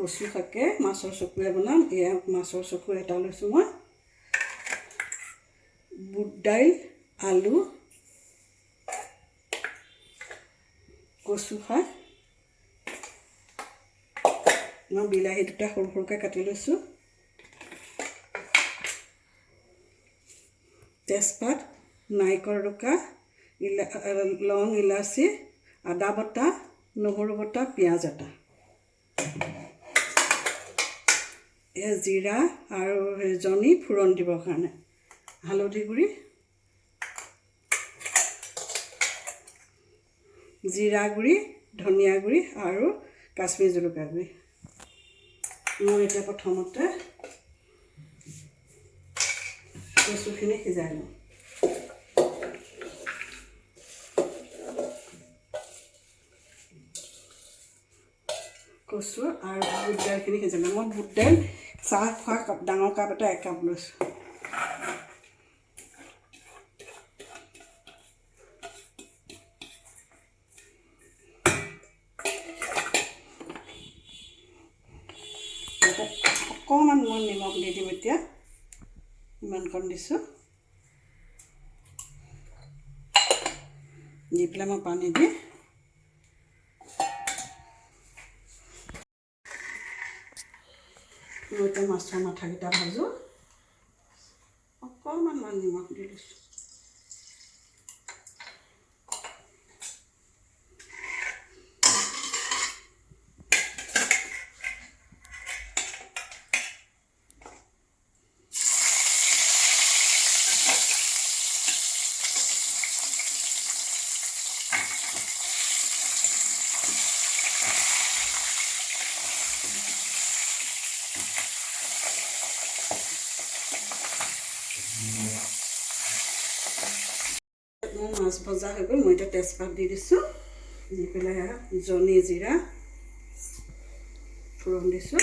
কচু শাকে মাছৰ চকুৰে বনাম। এয়া মাছৰ চকু এটা লৈছোঁ মই। বুট দাইল, আলু, কচু শাক, মই বিলাহী দুটা সৰু সৰুকৈ কাটি লৈছোঁ, তেজপাত, নাৰিকল ৰুকা, লং, ইলাচি, আদা বটা, নহৰু বটা, পিঁয়াজ এটা, এয়া জিৰা আৰু জনি ফুৰণ দিবৰ কাৰণে, হালধি গুড়ি, জিৰা গুড়ি, ধনিয়া গুড়ি আৰু কাশ্মীৰ জলকীয়া গুড়ি। মই এতিয়া প্ৰথমতে কচুখিনি সিজাই লওঁ। কচু আৰু বুট দাইলখিনি সিজাই লওঁ। মই বুট দাইল চাহ খোৱা কাপ, ডাঙৰ কাপ এটা 1 কাপ লৈছোঁ। অকণমান মই নিমখ দি দিম এতিয়া, ইমানকণ দিছোঁ। দি পেলাই মই পানী দি মই এতিয়া মাছৰ মাথাকেইটা ভাজোঁ। অকণমান মই নিমখ দি দিছোঁ। মোৰ মাছ ভজা হৈ গ'ল। মই এতিয়া তেজপাত দি দিছোঁ, দি পেলাই জনি, জিৰা ফুৰণ দিছোঁ।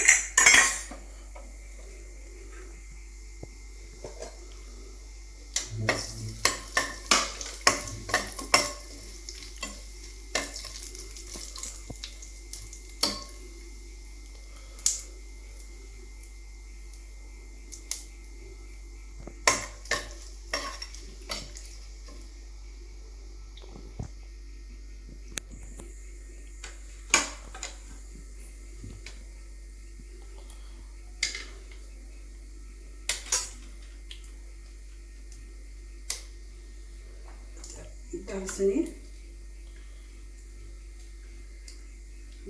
দালচেনি,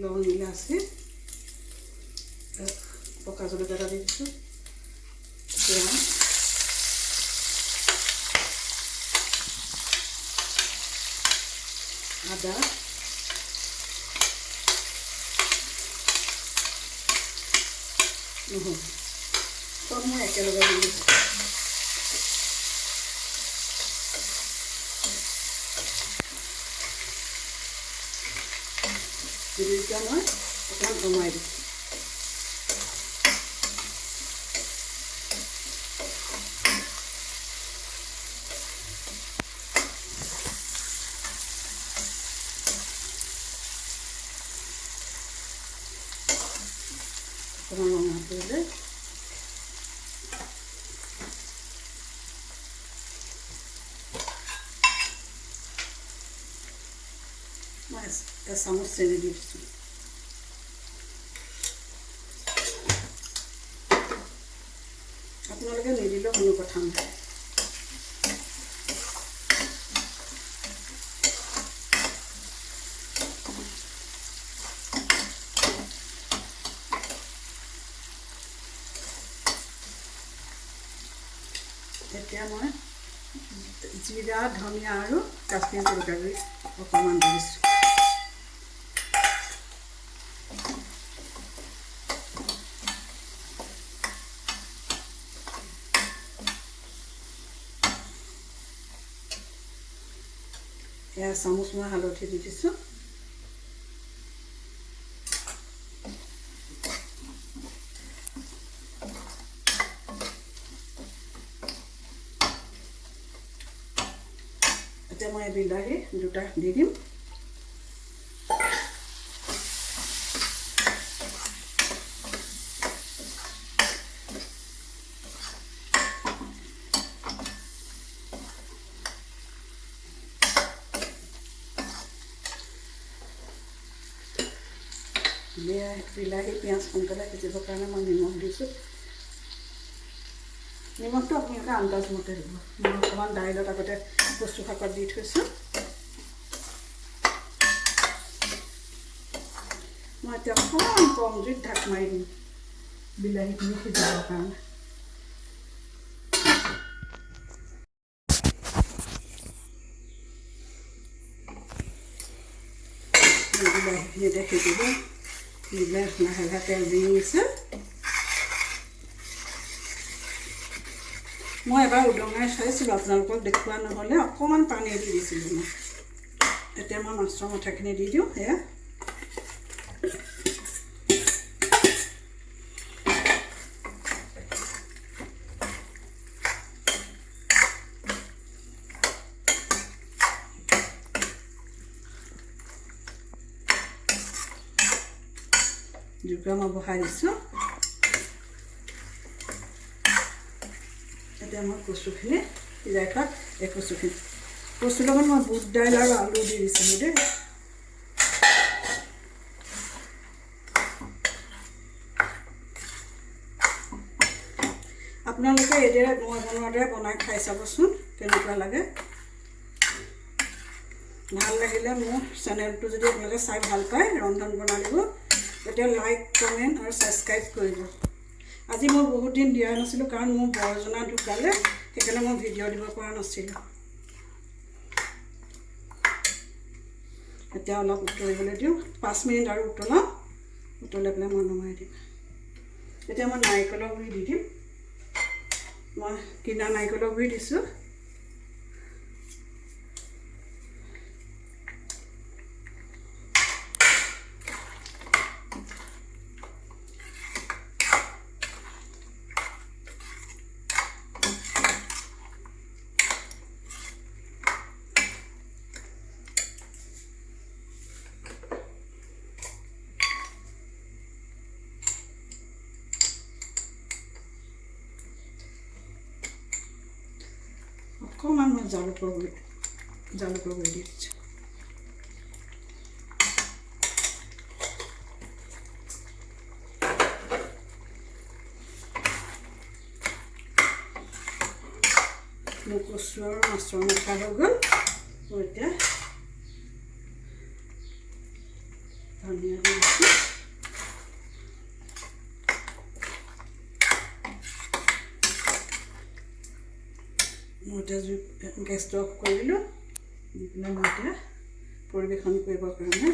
লং, ইলাচি, পকা জলকীয়া এটা দি দিছোঁ, পিঁয়াজ, আদা, নহৰু, চব মই একেলগে দি দিছোঁ। এতিয়া মই অকণমান কমাই দিছোঁ। অকণমান ৰঙা কৰিলে মই এচামুচ চেনি দি দিছোঁ। আপোনালোকে নিদিলেও কোনো কথা নাই। এতিয়া মই জিৰা, ধনিয়া আৰু কাশ্মীৰ জলকীয়া গুড়ি অকণমান দি দিছোঁ। এয়া চামুচ মই হালধি দি দিছোঁ। এতিয়া মই বিলাহী দুটা দি দিম। বিলাহী পিঁয়াজ সোনকালে সিজিবৰ কাৰণে মই নিমখ দিছোঁ। নিমখটো আপোনালোকে আন্দাজমতে দিব। মই অকণমান দাইলত আগতে কচু শাকত দি থৈছোঁ। মই এতিয়া অকণমান কম জুইত ঢাক মাৰি দিম বিলাহীখিনি সিজিবৰ কাৰণে। বিলাহীখিনি এতিয়া সিজিব। লাহে লাহে তেল দি নিছে। মই এবাৰ উদঙাই চাইছিলোঁ, আপোনালোকক দেখুওৱা নহ'লে অকণমান পানী দি দিছিলোঁ মই। এতিয়া মই মাছৰ মাথাখিনি দি দিওঁ। সেয়া জুইকুৰা মই বহাই দিছোঁ। এতিয়া মই কচুখিনি সিজাই থোৱা এই কচুৰ লগত মই বুট দাইল আৰু আলু দি দিছিলোঁ দেই। আপোনালোকে এইদৰে মই বনোৱাৰ দৰে বনাই খাই চাবচোন কেনেকুৱা লাগে। ভাল লাগিলে মোৰ চেনেলটো যদি আপোনালোকে চাই ভাল পায় ৰন্ধন প্ৰণালীবোৰ, তেতিয়া লাইক কমেণ্ট আৰু ছাবস্ক্ৰাইব কৰিব। আজি মই বহুত দিন দিয়া নাছিলোঁ কাৰণ মোৰ বৰজনা ঢুকালে, সেইকাৰণে মই ভিডিঅ' দিব পৰা নাছিলোঁ। এতিয়া অলপ উতলিবলৈ দিওঁ, 5 মিনিট আৰু উতলাওঁ। উতলাই পেলাই মই নমাই দিম। এতিয়া মই নাৰিকলৰ গুড়ি দি দিম। মই কিনা নাৰিকলৰ গুড়ি দিছোঁ। অকণমান মই জালুকৰ গুড়ি দি দিছোঁ। মোৰ কচু আৰু মাছৰ মাথা হৈ গ'ল। মই এতিয়া ধনিয়া দি দিছোঁ। মই এতিয়া গেছটো অফ কৰি দিলোঁ। দি পেলাই মই এতিয়া পৰিৱেশন কৰিবৰ কাৰণে